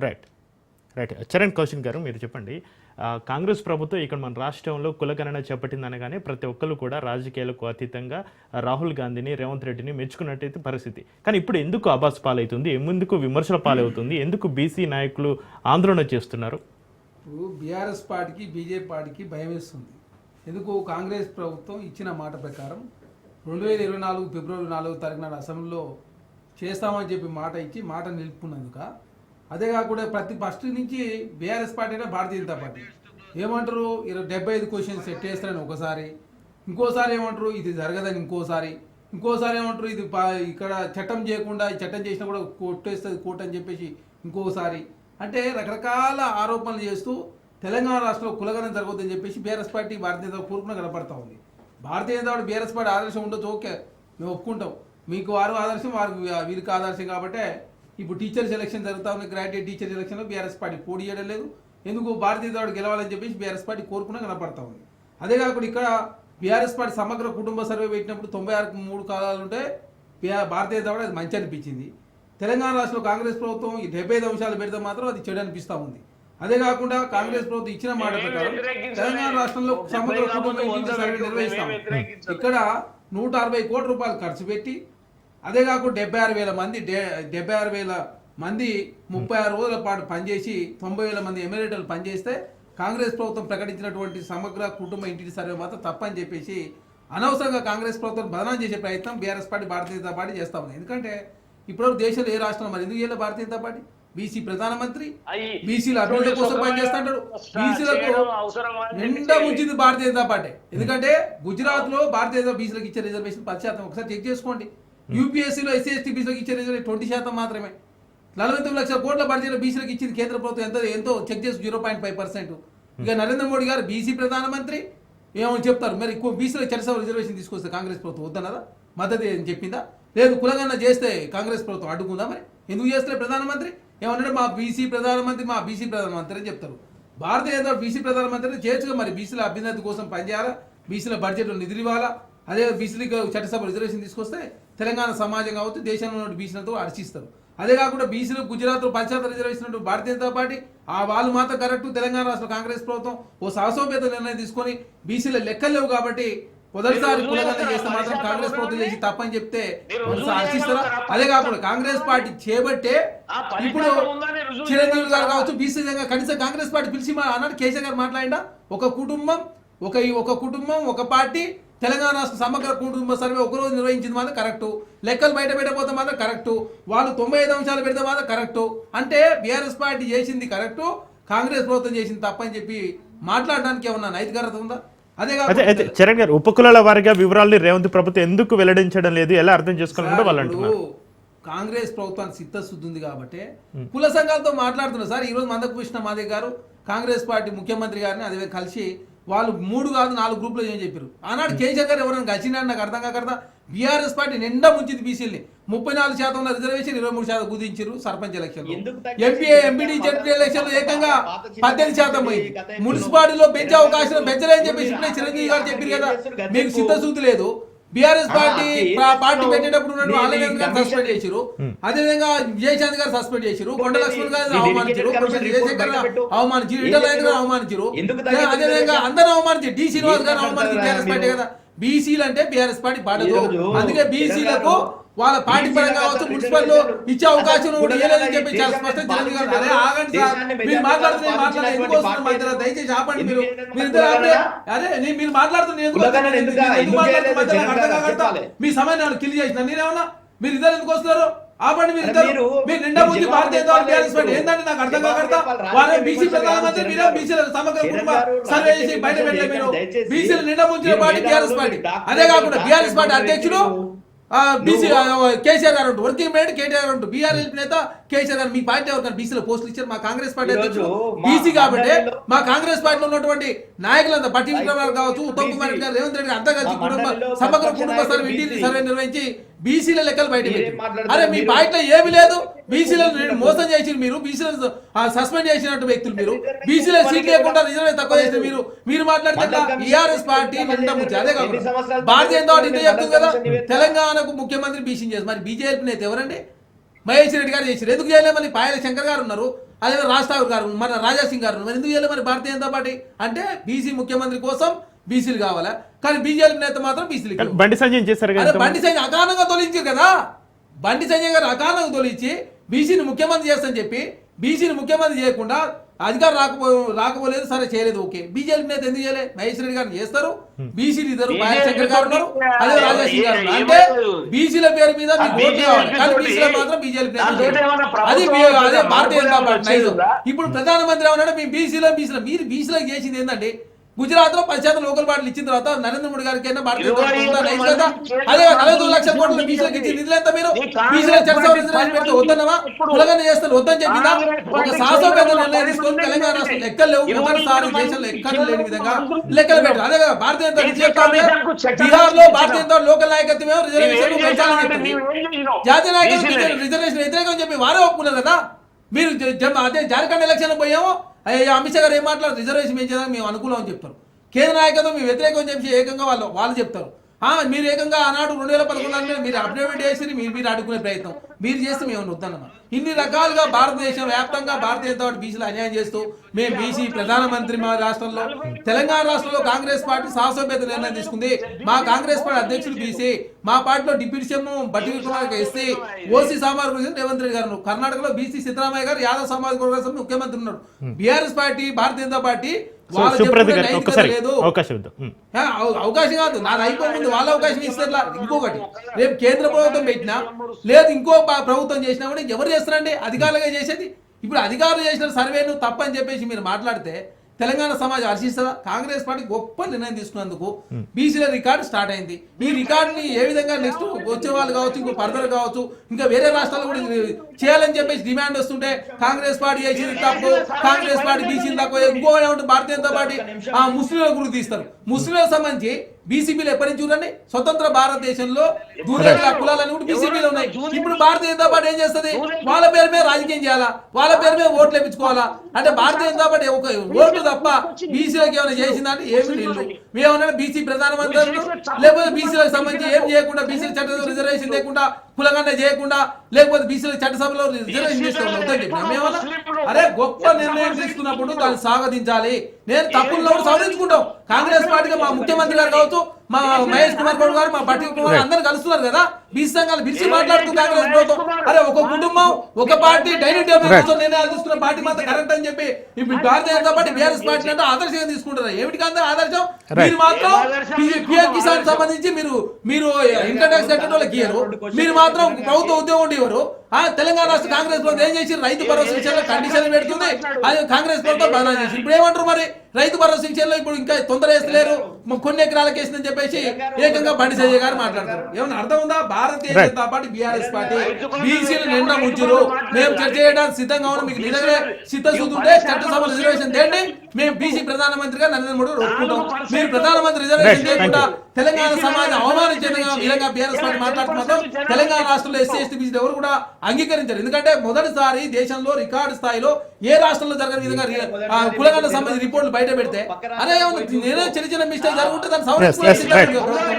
Right right Charan Kaushik గారు మీరు చెప్పండి. కాంగ్రెస్ ప్రభుత్వం ఇక్కడ మన రాష్ట్రంలో కులగణన చేపట్టిందనగానే ప్రతి ఒక్కరు కూడా రాజకీయాలకు అతీతంగా రాహుల్ గాంధీని రేవంత్ రెడ్డిని మెచ్చుకున్నట్టయితే పరిస్థితి. కానీ ఇప్పుడు ఎందుకు అబాస్ పాలవుతుంది, ఎందుకు విమర్శల పాలవుతుంది, ఎందుకు బీసీ నాయకులు ఆందోళన చేస్తున్నారు? ఇప్పుడు బీఆర్ఎస్ పార్టీకి బీజేపీ పార్టీకి భయం వేస్తుంది. ఎందుకు? కాంగ్రెస్ ప్రభుత్వం ఇచ్చిన మాట ప్రకారం 2024 ఫిబ్రవరి 4వ తారీఖున అసెంబ్లీలో చేస్తామని చెప్పి మాట ఇచ్చి మాట నిలుపుకున్నందుక. అదే కాకుండా ప్రతి ఫస్ట్ నుంచి బీఆర్ఎస్ పార్టీ అయినా భారతీయ జనతా పార్టీ ఏమంటారు, 75 క్వశ్చన్స్ సెట్ చేస్తారని ఒకసారి, ఇంకోసారి ఏమంటారు ఇది జరగదని ఇంకోసారి ఏమంటారు ఇది ఇక్కడ చట్టం చేయకుండా ఈ చట్టం చేసినా కూడా కొట్టేస్తుంది కోర్టు అని చెప్పేసి ఇంకోసారి. అంటే రకరకాల ఆరోపణలు చేస్తూ తెలంగాణ రాష్ట్రంలో కులగణన జరగొద్దని చెప్పేసి బీఆర్ఎస్ పార్టీ భారతీయ జనతా కోరుకున్న కనపడతా ఉంది. Bharatiya Janata party BRS party ఆదర్శం ఉండొచ్చు, ఓకే మేము ఒప్పుకుంటాం. మీకు వారు ఆదర్శం, వీరికి ఆదర్శం. కాబట్టి ఇప్పుడు టీచర్ సెలక్షన్ జరుగుతా ఉంది. గ్రాడ్యుయేట్ టీచర్ సెలక్షన్లో బీఆర్ఎస్ పార్టీ పోటీ చేయడం లేదు. ఎందుకు? భారతీయ జనతా పార్టీ గెలవాలని చెప్పేసి బీఆర్ఎస్ పార్టీ కోరుకున్నా కనపడతా ఉంది. అదే కాకుండా ఇక్కడ బీఆర్ఎస్ పార్టీ సమగ్ర కుటుంబ సర్వే పెట్టినప్పుడు 96 కాలాలు ఉంటే భారతీయ జనతా పార్టీ అది మంచి అనిపించింది. తెలంగాణ రాష్ట్రంలో కాంగ్రెస్ ప్రభుత్వం 75 అంశాలు పెడితే మాత్రం అది చెడు అనిపిస్తూ ఉంది. అదే కాకుండా కాంగ్రెస్ ప్రభుత్వం ఇచ్చిన మాట ప్రకారం తెలంగాణ రాష్ట్రంలో సమగ్ర కుటుంబ ఇంటి సర్వే నిర్వహిస్తాం. ఇక్కడ 160 కోట్ల రూపాయలు ఖర్చు పెట్టి, అదే కాకుండా 76,000 మంది 36 రోజుల పాటు పనిచేసి 90,000 మంది ఎమ్మెల్యేలు పనిచేస్తే కాంగ్రెస్ ప్రభుత్వం ప్రకటించినటువంటి సమగ్ర కుటుంబ ఇంటి సర్వే మాత్రం తప్పని చెప్పేసి అనవసరంగా కాంగ్రెస్ ప్రభుత్వం బదనాం చేసే ప్రయత్నం BRS party Bharatiya Janata party చేస్తా ఉంది. ఎందుకంటే ఇప్పుడు దేశంలో ఏ రాష్ట్రంలో మరి ఎందుకు చేయాలి భారతీయ జనతా పార్టీ? బీసీ ప్రధానమంత్రి బీసీల అభివృద్ధి కోసం పనిచేస్తాడు. బీసీలకు నిండా ముంచింది భారతీయ జనతా పార్టీ. ఎందుకంటే గుజరాత్ లో భారతీయ జనతా బీసీలకు ఇచ్చే రిజర్వేషన్ 10% ఒకసారి చెక్ చేసుకోండి. యూపీఎస్సీలో ఎస్సీ ఎస్టీ బీసీలకు ఇచ్చే రిజర్వేషన్ 20% మాత్రమే. 49 లక్షల కోట్ల బడ్జెట్ బీసీలకు ఇచ్చింది కేంద్ర ప్రభుత్వం ఎంతో చెక్ చేసి 0.5%. ఇక నరేంద్ర మోడీ గారు బీసీ ప్రధానమంత్రి ఏమో చెప్తారు. మరి బీసీలకు చట్టసభ రిజర్వేషన్ తీసుకొస్తే కాంగ్రెస్ ప్రభుత్వం వద్దన్నదా? మద్దతు అని చెప్పిందా? లేదు కులగణన చేస్తే కాంగ్రెస్ ప్రభుత్వం అడ్డుకుందా? మరి ఎందుకు చేస్తే ప్రధానమంత్రి ఏమన్నాడు? మా బీసీ ప్రధానమంత్రి అని చెప్తారు. భారతీయ జనతా బీసీ ప్రధానమంత్రి చేయొచ్చుగా. మరి బీసీల అభ్యున్నతి కోసం పనిచేయాలా, బీసీల బడ్జెట్లో నిధులు ఇవ్వాలా. అదే బీసీలకు చట్టసభ రిజర్వేషన్ తీసుకొస్తే తెలంగాణ సమాజం కావచ్చు దేశంలో ఉన్న బీసీలతో హర్షిస్తారు. అదే కాకుండా బీసీలు గుజరాత్లో 10% రిజర్వేషన్ భారతీయ జనతా పార్టీ వాళ్ళు మాత్రం కరెక్ట్. తెలంగాణ రాష్ట్ర కాంగ్రెస్ ప్రభుత్వం ఓ సాహసోపేత నిర్ణయం తీసుకొని బీసీల లెక్కలు లేవు కాబట్టి మొదటిసారి కులగణన చేస్తే మాత్రం కాంగ్రెస్ ప్రభుత్వం చేసి తప్పని చెప్తే హర్షిస్తారా? అదే కాకుండా కాంగ్రెస్ పార్టీ చేపట్టే ఇప్పుడు చిరంజీవి గారు కావచ్చు బీసీ కనీసం కాంగ్రెస్ పార్టీ పిలిచి అన్నాడు. కేసీఆర్ గారు మాట్లాడినా ఒక కుటుంబం ఒక పార్టీ తెలంగాణ రాష్ట్ర సమగ్ర కుటుంబ సర్వే ఒకరోజు నిర్వహించింది మాత్రం కరెక్టు. లెక్కలు బయట పెట్టకపోతే మాత్రం కరెక్టు. వాళ్ళు 95 అంశాలు పెడితే మాత్రం కరెక్టు. అంటే బీఆర్ఎస్ పార్టీ చేసింది కరెక్టు, కాంగ్రెస్ ప్రభుత్వం చేసింది తప్పని చెప్పి మాట్లాడడానికి ఏమన్నా నైతికత ఉందా? అదే చరణ్ గారు ఉపకులాల వారిగా వివరాలు రేవంత్ ప్రభుత్వం ఎందుకు వెల్లడించడం లేదు, ఎలా అర్థం చేసుకోవాలంటే వాళ్ళు అంటున్నారు. కాంగ్రెస్ ప్రభుత్వానికి చిత్తశుద్ధి ఉంది కాబట్టి కుల సంఘాలతో మాట్లాడుతున్నారు. సార్ ఈరోజు మందకృష్ణ మాదే గారు కాంగ్రెస్ పార్టీ ముఖ్యమంత్రి గారిని అదే కలిసి వాళ్ళు 3 కాదు 4 గ్రూపులు ఏం చెప్పారు. ఆనాడు కేసీఆర్ గారు ఎవరైనా గచ్చినాడు నాకు అర్థం కాకదా. బీఆర్ఎస్ పార్టీ నిండా ముంచింది బీసీలని. 34% రిజర్వేషన్ 23% కుదించారు. Sarpanch election MP MPD ZP election ఏకంగా 18% పోయింది. మున్సిపాలిటీలో పెంచే అవకాశం పెంచలేని చెప్పేసి ఇప్పుడే చిరంజీవి గారు చెప్పారు కదా. మీకు చిత్తశుద్ధి లేదు. బీఆర్ఎస్ పార్టీ పెట్టేటప్పుడు సస్పెండ్ చేశారు. అదేవిధంగా విజయశాంతి గారు సస్పెండ్ చేశారు. కొండ లక్ష్మణ్ గారు అవమానించారు. జయశంకర్ అవమానించారు. ఈటల రాజేంద్ర గారు అవమానించారు. అదేవిధంగా అందరూ అవమానించారు. డి శ్రీనివాస్ గారు అవమానించారు. బీఆర్ఎస్ పార్టీ కదా. బీసీలు అంటే బీఆర్ఎస్ పార్టీ పాడదు. అందుకే బీసీలకు వాళ్ళ పార్టీ పరంగా కావచ్చు మున్సిపల్ లో ఇచ్చే అవకాశం ఇవ్వలేదని చెప్పి చాలా స్పష్టం చిరంజీవి గారు. అదే ఆగండి సార్, మీరు మాట్లాడుతున్నారు ఎందుకు వస్తున్నారు మధ్యలో? దయచేసి ఆపండి. మీరు అదే మీరు మాట్లాడుతున్నారు మీ సమయాన్ని కిల్ చేసిన నేనేమన్నా మీరు ఇద్దరు ఎందుకు వస్తున్నారు? ఆపండి. మీరు నిండా ముందు భారతీయ బీఆర్ఎస్ పార్టీ ఏంటంటే నాకు అర్థం కాకడతా. వాళ్ళే బీసీ ప్రధానమంత్రి, మీరే బీసీల సమగ్ర కుటుంబ సర్వే చేసి బయట పెట్టలేదు. మీరు బీసీలు నిండా ముంచిన పార్టీ బీఆర్ఎస్ పార్టీ. అదే కాకుండా బీఆర్ఎస్ పార్టీ అధ్యక్షుడు బీసీ కేసీఆర్ గారు ఉంటారు. వర్కింగ్ ప్రెసిడెంట్ కేటీఆర్ గారు ఉంటారు. బీఆర్ నేత కేసీఆర్ గారు. మీ పార్టీ ఎవరు బీసీలో పోస్టులు ఇచ్చారు? మా కాంగ్రెస్ పార్టీ అధ్యక్షుడు బీసీ కాబట్టి మా కాంగ్రెస్ పార్టీలో ఉన్నటువంటి నాయకులంతా పట్టి విక్రమార్ కావచ్చు, ఉత్తమ్ కుమార్ రెడ్డి గారు, రేవంత్ రెడ్డి అంతా కలిసి సమగ్ర కుటుంబ సర్వే నిర్వహించి బీసీల లెక్కలు బయట పెట్టారు. అరే మీ పార్టీలో ఏమి లేదు. బీసీలను మోసం చేసి మీరు బీసీలను సస్పెండ్ చేసినట్టు వ్యక్తులు మీరు బీసీలో సీట్ లేకుండా రిజర్వ్ తక్కువ చేసిన మీరు మాట్లాడితే టీఆర్ఎస్ పార్టీ నిండా ముచ్చి. అదే కాకుండా భారతీయ జనతా పార్టీ ఇంటే చెప్తుంది కదా తెలంగాణకు ముఖ్యమంత్రి బీసీ చేసి. మరి బీజేపీ నేత ఎవరండి? మహేష్ రెడ్డి గారు చేశారు. ఎందుకు చేయలేదు? మళ్ళీ పాయల శంకర్ గారు ఉన్నారు. అదే రాజ్ ఠాకూర్ గారు మన రాజా సింగ్ గారు మరి ఎందుకు చేయలేదు మరి భారతీయ జనతా పార్టీ అంటే బీసీ ముఖ్యమంత్రి కోసం బీసీలు కావాలా కానీ బీజేపీ నేత మాత్రం బీసీలు కానీ బండి సంజయ్ చేశారు కదా అదే బండి సంజయ్ అకారణంగా తొలగించారు కదా బండి సంజయ్ గారు అకారణంగా తొలగించి బీసీని ముఖ్యమంత్రి చేస్తానని చెప్పి బీసీని ముఖ్యమంత్రి చేయకుండా అధికారం రాకపోలేదు సరే చేయలేదు ఓకే బీజేపీ నేత ఎందుకు చేయలే మహేష్ రెడ్డి గారు చేస్తారు బీసీలు ఇద్దరు శంకర్ గారు ఉన్నారు అదే రాజా సింగ్ గారు ఉన్నారు అంటే బీసీల పేరు మీద మీకు ఓట్లు కావాలి కానీ బీసీలో మాత్రం బీజేపీ అది అదే భారతీయ జనతా పార్టీ ఇప్పుడు ప్రధానమంత్రి ఏమన్నాడు మీ బీసీలో మీరు బీసీలో చేసింది ఏంటంటే గుజరాత్ లో 10% లోకల్ బాటలు ఇచ్చిన తర్వాత నరేంద్ర మోడీ గారికి భారతీయ అదే 49 లక్షల కోట్ల బీసీలకు ఇచ్చిన నిధులు ఎంత మీరు బీసీలో చర్చ వద్దన్నవా కులగన్న చేస్తారు వద్దని చెప్పిందా ఒక శాసనసభ నిర్ణయం తీసుకొని తెలంగాణ రాష్ట్రం లెక్కలు లేవు మొదటిసారి దేశంలో ఎక్కడ లేని విధంగా లెక్కలు పెట్టారు అదే భారతీయ జనతా బీహార్ లో భారతీయ జనతా లోకల్ నాయకత్వమే రిజర్వేషన్ పెంచాలని చెప్పింది జాతీయ నాయకత్వం రిజర్వేషన్ వ్యతిరేకం చెప్పి వారే ఒప్పుకున్నారు కదా మీరు అదే జార్ఖండ్ ఎలక్షన్ పోయామో అమిత్ షా గారు ఏం మాట్లాడారు రిజర్వేషన్ పెంచేదానికి మేము అనుకూలం అని చెప్తారు కేంద్ర నాయకత్వం మేము వ్యతిరేకం చెప్పి ఏకంగా వాళ్ళు చెప్తారు మీరు ఏకంగా ఆనాడు 2011 మీరు అప్డేట్ చేసి మీరు అడుగునే ప్రయత్నం మీరు చేస్తే మేము వద్దన్నమా ఇన్ని రకాలుగా భారతదేశం వ్యాప్తంగా భారతీయ జనతా పార్టీ బీసీలు అన్యాయం చేస్తూ మేము బీసీ ప్రధానమంత్రి మా రాష్ట్రంలో తెలంగాణ రాష్ట్రంలో కాంగ్రెస్ పార్టీ శాసనసభ్యత నిర్ణయం తీసుకుంది మా కాంగ్రెస్ పార్టీ అధ్యక్షుడు బీసీ మా పార్టీలో డిప్యూటీ సీఎం బట్టి విక్రమార్క ఎస్సీ ఓసీ సామాజిక వర్గం రేవంత్ రెడ్డి గారు కర్ణాటకలో బీసీ సిద్ధరామయ్య గారు యాదవ్ సామాజిక వర్గం ముఖ్యమంత్రి ఉన్నారు BRS party Bharatiya Janata party అవకాశం కాదు నాది అయిపోయింది వాళ్ళ అవకాశం ఇస్తారు ఇంకొకటి రేపు కేంద్ర ప్రభుత్వం పెట్టినా లేదు ఇంకో ప్రభుత్వం చేసినా కూడా ఎవరు చేస్తారండి అధికారులుగా చేసేది ఇప్పుడు అధికారులు చేసిన సర్వేను తప్పని చెప్పేసి మీరు మాట్లాడితే తెలంగాణ సమాజం హర్షిస్తుందా కాంగ్రెస్ పార్టీ గొప్ప నిర్ణయం తీసుకున్నందుకు బీసీల రికార్డు స్టార్ట్ అయింది ఈ రికార్డుని ఏ విధంగా నెక్స్ట్ వచ్చే వాళ్ళు కావచ్చు ఇంకో ఫర్దర్ కావచ్చు ఇంకా వేరే రాష్ట్రాలు కూడా చేయాలని చెప్పేసి డిమాండ్ వస్తుంటే కాంగ్రెస్ పార్టీ చేసింది తప్పు కాంగ్రెస్ పార్టీ బీసీలు తక్కువ ఇంకో భారతీయ జనతా పార్టీ ముస్లింల గురించి తీస్తారు ముస్లింలకు సంబంధించి బీసీపీలు ఎప్పటి నుంచి చూడండి స్వతంత్ర భారతదేశంలో దూరేల కులాలని కూడా బీసీపీలు ఉన్నాయి ఇప్పుడు భారతీయ జనతా పార్టీ ఏం చేస్తుంది వాళ్ళ పేరు మీద రాజకీయం చేయాలా వాళ్ళ పేరు మీద ఓట్లు వేయించుకోవాలా అంటే భారతీయ జనతా పార్టీ ఒక ఓట్లు తప్ప బీసీలకు ఏమైనా చేసిందంటే ఏమి లేదు మేమన్నా బీసీ ప్రధానమంత్రి లేకపోతే బీసీలకు సంబంధించి ఏం చేయకుండా బీసీల చట్ట రిజర్వేషన్ లేకుండా కులగండ చేయకుండా లేకపోతే బీసీల చట్టసభలో రిజర్వేషన్ చేసుకోవాలి అరే గొప్ప నిర్ణయం తీసుకున్నప్పుడు దాన్ని స్వాగతించాలి నేను తప్పుల్లో సవరించుకుంటాం కాంగ్రెస్ పార్టీగా మా ముఖ్యమంత్రి గారు కావచ్చు మా మహేష్ కుమార్ గౌడ్ గారు మా బట్టి కుమార్ అందరూ కలుస్తున్నారు కదా బీసీ సంఘాలు పిలిచి మాట్లాడుతూ కాంగ్రెస్ ప్రభుత్వం అరే ఒక కుటుంబం ఒక పార్టీ డైనింగ్ టేబుల్ నిర్ణయాలు తీసుకున్న పార్టీ మాత్రం కరెక్ట్ అని చెప్పి ఇప్పుడు Bharatiya Janata party BRS party అంటే ఆదర్శంగా తీసుకుంటారు ఏమిటి కాదు ఆదర్శం మీరు మాత్రం పిఎం కిసాన్ సంబంధించి మీరు ఇన్కమ్ ట్యాక్స్ కట్టిన వాళ్ళకి ఇయ్యరు మీరు మాత్రం ప్రభుత్వ ఉద్యోగం ఇవ్వరు తెలంగాణ రాష్ట్ర కాంగ్రెస్ ప్రభుత్వం ఏం చేసి రైతు భరోసా విషయంలో కండిషన్ పెడుతుంది అది కాంగ్రెస్ ప్రభుత్వం బదనాం చేసి ఇప్పుడు ఏమంటారు మరి రైతు భరోసా విషయంలో ఇప్పుడు ఇంకా తొందర వేస్తలేరు కొన్ని ఎకరాలకు వేసిందని చెప్పేసి ఏకంగా బండి సంజయ్ గారు మాట్లాడతారు ఏమన్నా అర్థం ఉందా Bharatiya Janata party BRS party బీసీలు నిండా ముంచురు మేము చర్చ చేయడానికి సిద్ధంగా ఉన్నాం మీకు నిజంగా చిత్తశుద్ధి ఉంటే చట్టసభ రిజర్వేషన్ తేండి మేము బీసీ ప్రధానమంత్రిగా నరేంద్ర మోడీ ఒప్పుకుంటాం మీరు ప్రధానమంత్రి రిజర్వేషన్ చేయకుండా తెలంగాణ సమాజం అవమానించే విధంగా బీఆర్ఎస్ పార్టీ మాట్లాడుతున్నారు తెలంగాణ రాష్ట్రంలో ఎస్సీ ఎస్టీ బీసీ ఎవరు కూడా అంగీకరించారు ఎందుకంటే మొదటిసారి దేశంలో రికార్డు స్థాయిలో ఏ రాష్ట్రంలో జరగని విధంగా కులగండ సంబంధించిన రిపోర్టులు బయట పెడితే అరే నేనే చిన్న చిన్న మిస్టేక్ జరుగుతుంటే దాన్ని సవరించుకోవాలి